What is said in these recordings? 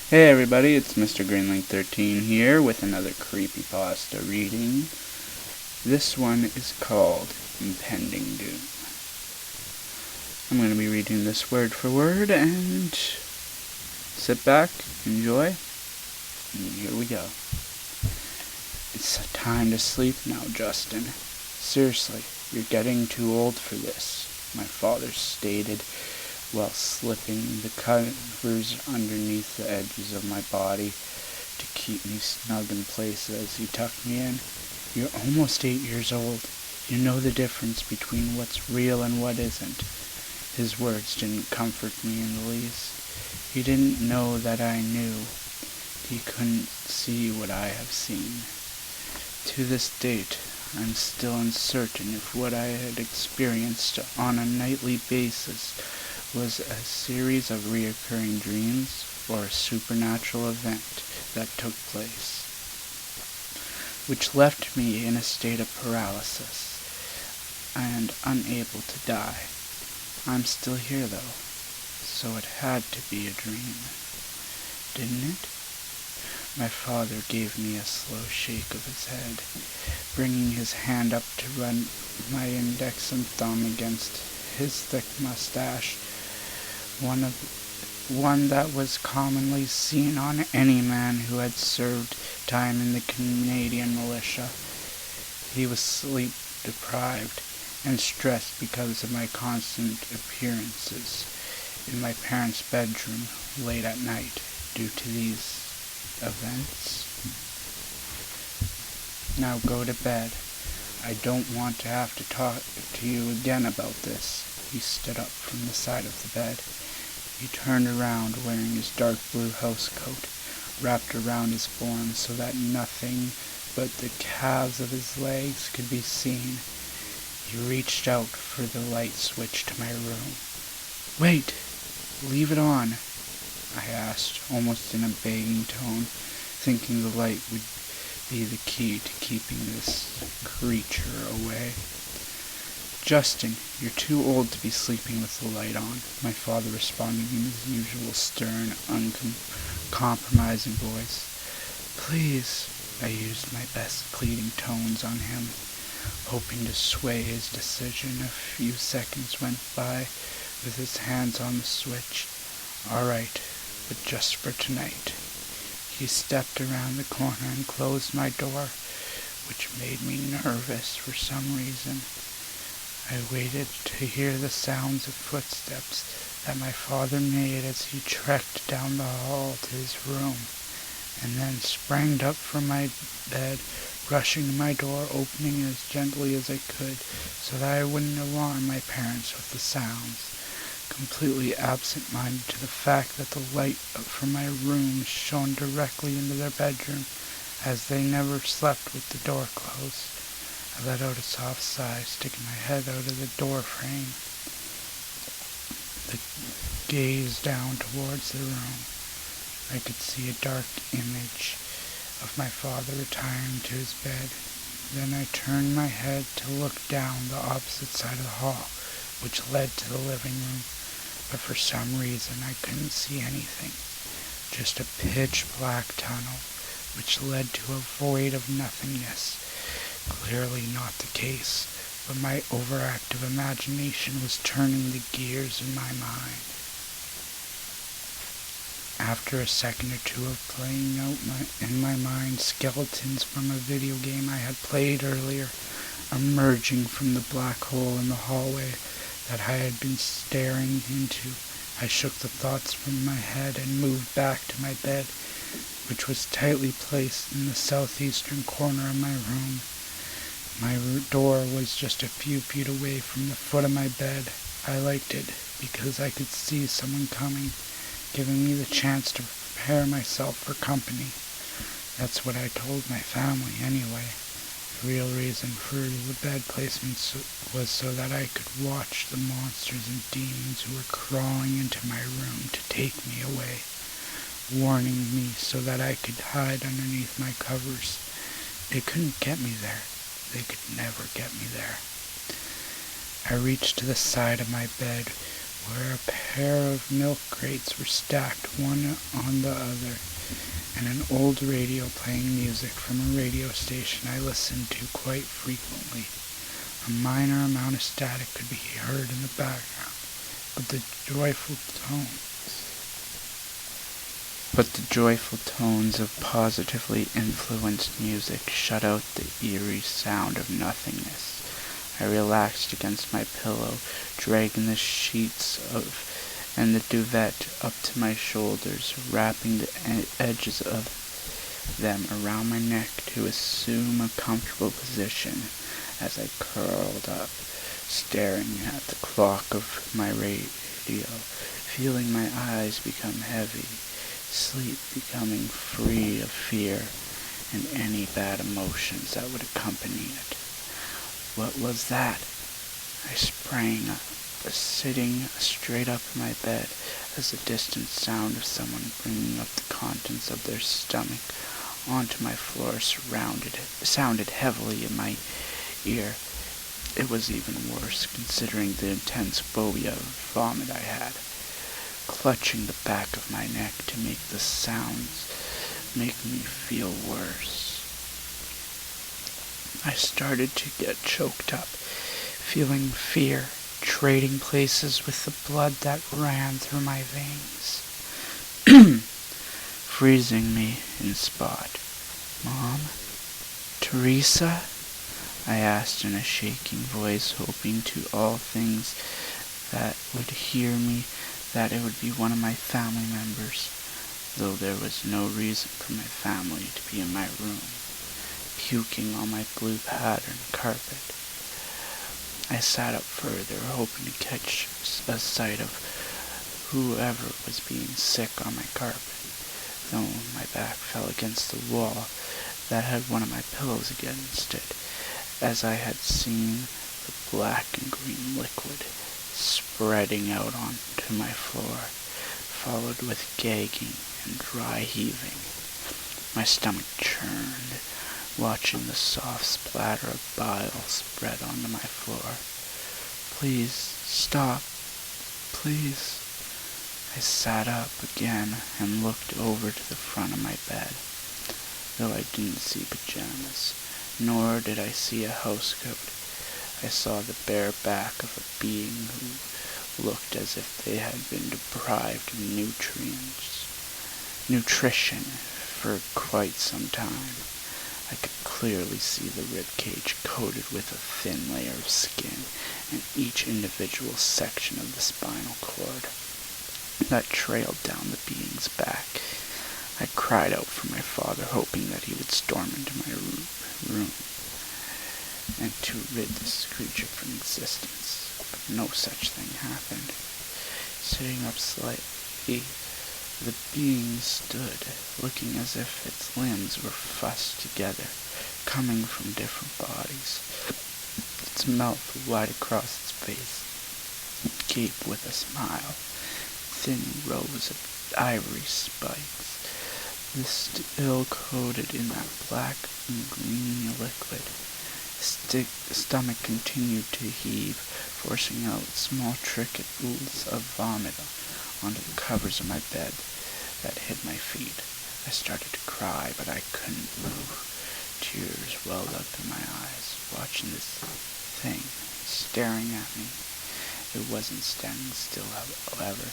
Hey everybody, it's Mr. Greenling13 here with another Creepypasta reading. This one is called Impending Doom. I'm going to be reading this word for word, and sit back, enjoy, and here we go. It's time to sleep now, Justin. Seriously, you're getting too old for this, my father stated, while slipping the covers underneath the edges of my body to keep me snug in place as he tucked me in. You're almost 8 years old. You know the difference between what's real and what isn't. His words didn't comfort me in the least. He didn't know that I knew. He couldn't see what I have seen. To this date, I'm still uncertain if what I had experienced on a nightly basis was a series of reoccurring dreams or a supernatural event that took place, which left me in a state of paralysis and unable to die. I'm still here though, so it had to be a dream, didn't it? My father gave me a slow shake of his head, bringing his hand up to run my index and thumb against his thick mustache, one that was commonly seen on any man who had served time in the Canadian militia. He was sleep-deprived and stressed because of my constant appearances in my parents' bedroom late at night due to these events. Now go to bed. I don't want to have to talk to you again about this. He stood up from the side of the bed. He turned around wearing his dark blue housecoat wrapped around his form so that nothing but the calves of his legs could be seen. He reached out for the light switch to my room. "Wait! Leave it on," I asked, almost in a begging tone, thinking the light would be the key to keeping this creature away. "Justin, you're too old to be sleeping with the light on," my father responded in his usual stern, uncompromising voice. "Please," I used my best pleading tones on him, hoping to sway his decision. A few seconds went by with his hands on the switch. "All right, but just for tonight." He stepped around the corner and closed my door, which made me nervous for some reason. I waited to hear the sounds of footsteps that my father made as he trekked down the hall to his room, and then sprang up from my bed, rushing to my door, opening it as gently as I could so that I wouldn't alarm my parents with the sounds, completely absent-minded to the fact that the light from my room shone directly into their bedroom, as they never slept with the door closed. I let out a soft sigh, sticking my head out of the door frame, gaze down towards the room. I could see a dark image of my father retiring to his bed. Then I turned my head to look down the opposite side of the hall, which led to the living room, but for some reason I couldn't see anything, just a pitch-black tunnel, which led to a void of nothingness. Clearly not the case, but my overactive imagination was turning the gears in my mind. After a second or two of playing out in my mind skeletons from a video game I had played earlier, emerging from the black hole in the hallway that I had been staring into, I shook the thoughts from my head and moved back to my bed, which was tightly placed in the southeastern corner of my room. My door was just a few feet away from the foot of my bed. I liked it because I could see someone coming, giving me the chance to prepare myself for company. That's what I told my family anyway. The real reason for the bed placement was so that I could watch the monsters and demons who were crawling into my room to take me away, warning me so that I could hide underneath my covers. They couldn't get me there. They could never get me there. I reached to the side of my bed where a pair of milk crates were stacked one on the other, and an old radio playing music from a radio station I listened to quite frequently. A minor amount of static could be heard in the background, but the joyful tones of positively influenced music shut out the eerie sound of nothingness. I relaxed against my pillow, dragging the sheets and the duvet up to my shoulders, wrapping the edges of them around my neck to assume a comfortable position as I curled up, staring at the clock of my radio, feeling my eyes become heavy, sleep becoming free of fear and any bad emotions that would accompany it. What was that? I sprang up, sitting straight up in my bed as the distant sound of someone bringing up the contents of their stomach onto my floor sounded heavily in my ear. It was even worse, considering the intense phobia of vomit I had. Clutching the back of my neck to make the sounds make me feel worse. I started to get choked up, feeling fear trading places with the blood that ran through my veins, freezing me in spot. "Mom? Teresa?" I asked in a shaking voice, hoping to all things that would hear me that it would be one of my family members, though there was no reason for my family to be in my room, puking on my blue pattern carpet. I sat up further, hoping to catch a sight of whoever was being sick on my carpet, though my back fell against the wall that had one of my pillows against it, as I had seen the black and green liquid spreading out onto my floor, followed with gagging and dry heaving. My stomach churned, watching the soft splatter of bile spread onto my floor. "Please, stop. Please." I sat up again and looked over to the front of my bed, though I didn't see pajamas, nor did I see a housecoat. I saw the bare back of a being who looked as if they had been deprived of nutrition for quite some time. I could clearly see the ribcage coated with a thin layer of skin, and each individual section of the spinal cord that trailed down the being's back. I cried out for my father, hoping that he would storm into my room and to rid this creature from existence, but no such thing happened. Sitting up slightly, the being stood, looking as if its limbs were fussed together, coming from different bodies. Its mouth wide across its face, gaped with a smile, thin rows of ivory spikes, still coated in that black and green liquid. Stomach continued to heave, forcing out small trickles of vomit onto the covers of my bed that hid my feet. I started to cry, but I couldn't move. Tears welled up in my eyes, watching this thing staring at me. It wasn't standing still, however.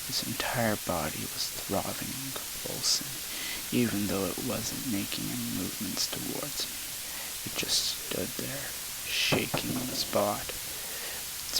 Its entire body was throbbing and convulsing, even though it wasn't making any movements towards me. It just stood there, shaking on the spot. Its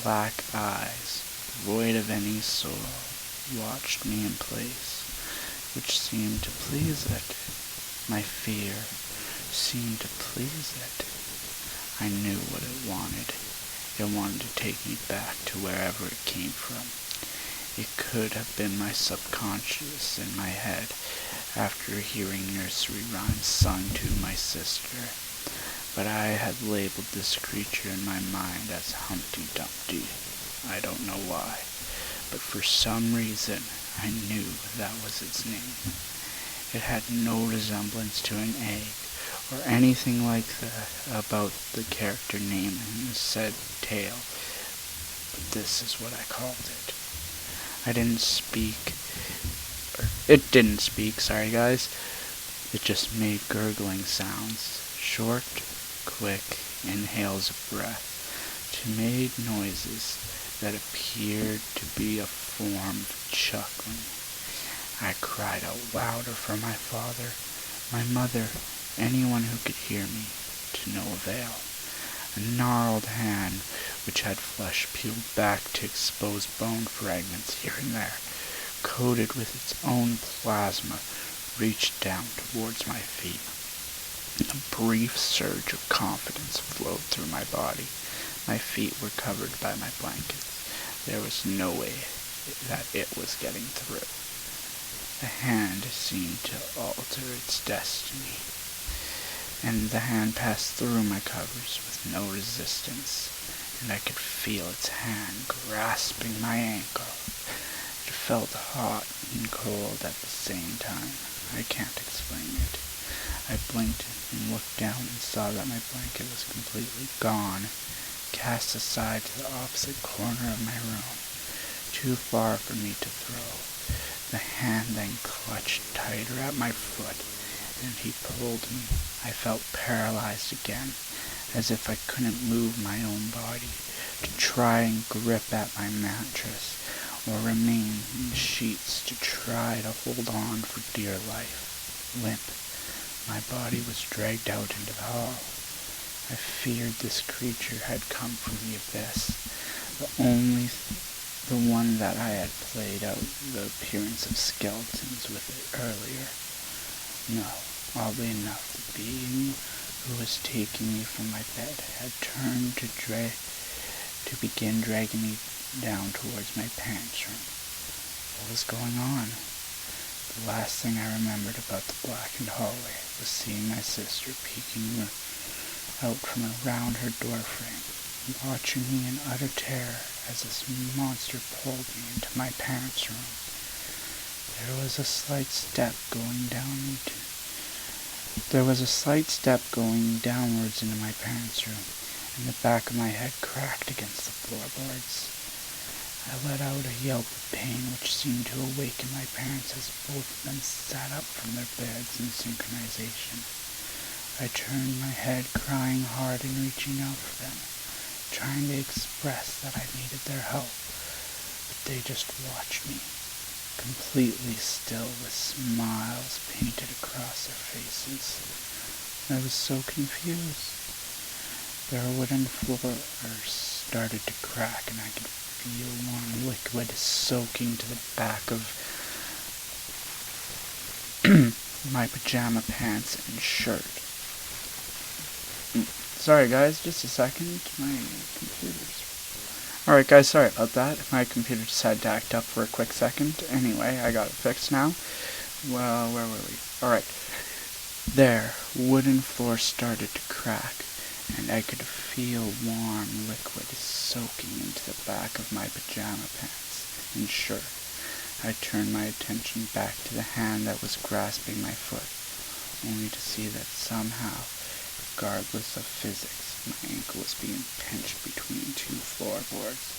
black eyes, void of any soul, watched me in place, which seemed to please it. My fear seemed to please it. I knew what it wanted. It wanted to take me back to wherever it came from. It could have been my subconscious in my head after hearing nursery rhymes sung to my sister, but I had labeled this creature in my mind as Humpty Dumpty. I don't know why, but for some reason I knew that was its name. It had no resemblance to an egg or anything like that about the character name in the said tale, but this is what I called it. I didn't speak, or it didn't speak, sorry guys. It just made gurgling sounds, short, quick inhales of breath, to made noises that appeared to be a form of chuckling. I cried out louder for my father, my mother, anyone who could hear me, to no avail. A gnarled hand, which had flesh peeled back to expose bone fragments here and there, coated with its own plasma, reached down towards my feet. A brief surge of confidence flowed through my body. My feet were covered by my blankets. There was no way that it was getting through. The hand seemed to alter its destiny, and the hand passed through my covers with no resistance, and I could feel its hand grasping my ankle. It felt hot and cold at the same time. I can't explain it. I blinked and looked down and saw that my blanket was completely gone, cast aside to the opposite corner of my room, too far for me to throw. The hand then clutched tighter at my foot, and he pulled me. I felt paralyzed again, as if I couldn't move my own body, to try and grip at my mattress, or remain in the sheets to try to hold on for dear life. Limp, my body was dragged out into the hall. I feared this creature had come from the abyss, the one that I had played out the appearance of skeletons with it earlier. No, oddly enough, the being who was taking me from my bed had turned to begin dragging me down towards my parents' room. What was going on? The last thing I remembered about the blackened hallway was seeing my sister peeking out from around her doorframe, watching me in utter terror as this monster pulled me into my parents' room. There was a slight step going downwards into my parents' room, and the back of my head cracked against the floorboards. I let out a yelp of pain which seemed to awaken my parents as both of them sat up from their beds in synchronization. I turned my head, crying hard and reaching out for them, trying to express that I needed their help, but they just watched me, completely still with smiles painted across their faces. I was so confused. Their wooden floors started to crack, and I could feel warm liquid soaking to the back of my pajama pants and shirt. Sorry guys, just a second. My computer's... Alright guys, sorry about that. My computer decided to act up for a quick second. Anyway, I got it fixed now. Well, where were we? Alright. There, wooden floor started to crack, and I could feel warm liquid soaking into the back of my pajama pants and shirt. I turned my attention back to the hand that was grasping my foot, only to see that somehow, regardless of physics, my ankle was being pinched between two floorboards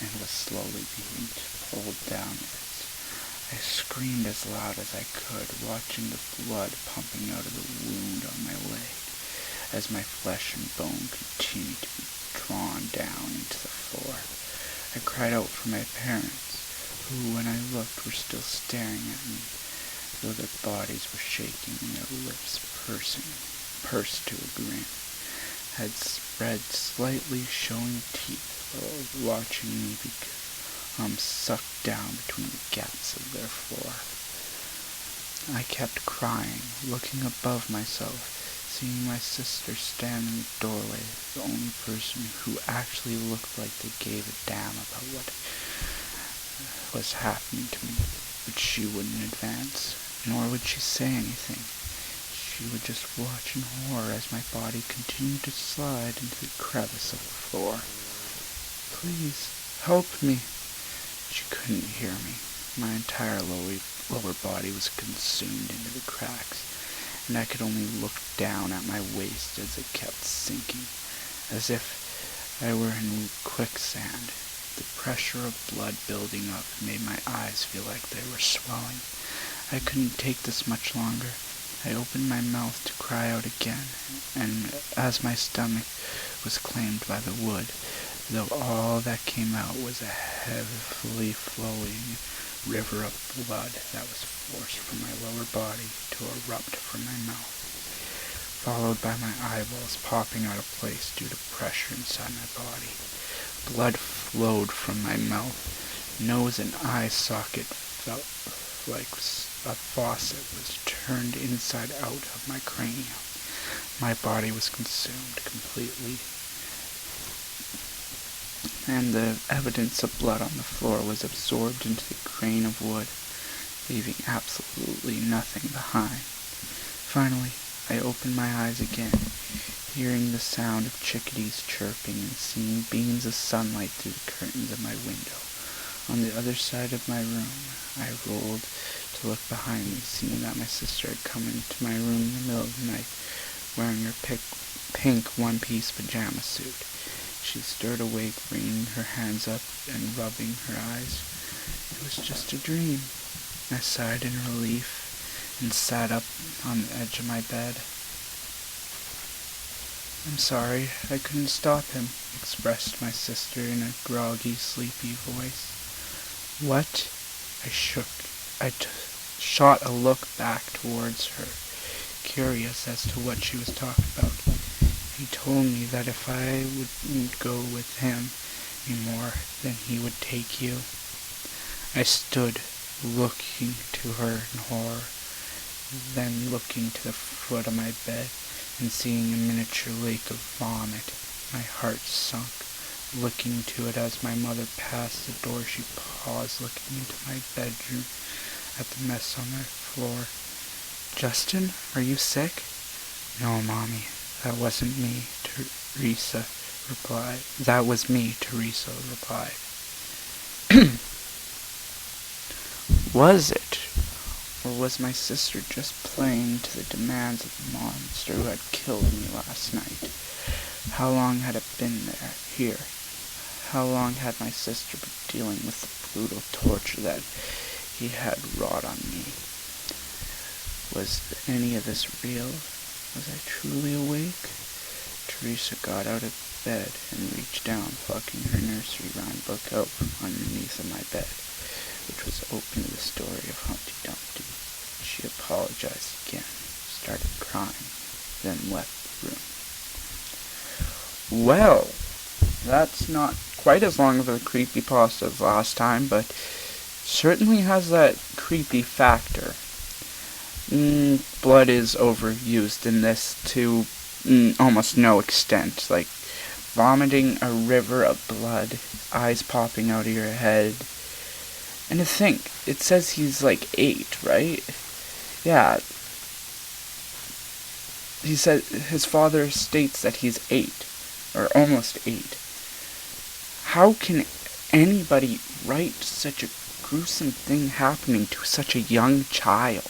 and was slowly being pulled downwards. I screamed as loud as I could, watching the blood pumping out of the wound on my leg, as my flesh and bone continued to be drawn down into the floor. I cried out for my parents, who, when I looked, were still staring at me, though their bodies were shaking and their lips pursed to a grin, had spread slightly, showing teeth, while watching me become sucked down between the gaps of their floor. I kept crying, looking above myself, seeing my sister stand in the doorway, the only person who actually looked like they gave a damn about what was happening to me. But she wouldn't advance, nor would she say anything. She would just watch in horror as my body continued to slide into the crevice of the floor. Please, help me. She couldn't hear me. My entire lower body was consumed into the cracks, and I could only look down at my waist as it kept sinking, as if I were in quicksand. The pressure of blood building up made my eyes feel like they were swelling. I couldn't take this much longer. I opened my mouth to cry out again, and as my stomach was claimed by the wood, though all that came out was a heavily flowing river of blood that was forced from my lower body to erupt from my mouth, followed by my eyeballs popping out of place due to pressure inside my body. Blood flowed from my mouth. Nose and eye socket felt like a faucet was turned inside out of my cranium. My body was consumed completely, and the evidence of blood on the floor was absorbed into the grain of wood, leaving absolutely nothing behind. Finally, I opened my eyes again, hearing the sound of chickadees chirping and seeing beams of sunlight through the curtains of my window. On the other side of my room, I rolled to look behind me, seeing that my sister had come into my room in the middle of the night, wearing her pink one-piece pajama suit. She stirred awake, wringing her hands up and rubbing her eyes. It was just a dream. I sighed in relief and sat up on the edge of my bed. I'm sorry, I couldn't stop him, expressed my sister in a groggy, sleepy voice. What? I shot a look back towards her, curious as to what she was talking about. He told me that if I wouldn't go with him anymore, then he would take you. I stood, looking to her in horror, then looking to the foot of my bed and seeing a miniature lake of vomit. My heart sunk. Looking to it as my mother passed the door, she paused, looking into my bedroom at the mess on the floor. Justin, are you sick? No, Mommy, that wasn't me, Teresa replied. That was me, Teresa replied. Was it? Or was my sister just playing to the demands of the monster who had killed me last night? How long had it been here? How long had my sister been dealing with the brutal torture that he had wrought on me? Was any of this real? Was I truly awake? Teresa got out of bed and reached down, plucking her nursery rhyme book out underneath of my bed, which was open to the story of Humpty Dumpty. She apologized again, started crying, then left the room. Well, that's not quite as long as the creepypasta as last time, but certainly has that creepy factor. Blood is overused in this to almost no extent, like vomiting a river of blood, eyes popping out of your head. And to think, it says he's like 8, right? Yeah. He said his father states that he's 8, or almost 8. How can anybody write such a gruesome thing happening to such a young child?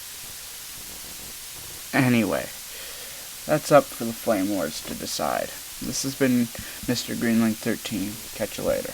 Anyway, that's up for the Flame Lords to decide. This has been Mr. Greenling 13. Catch you later.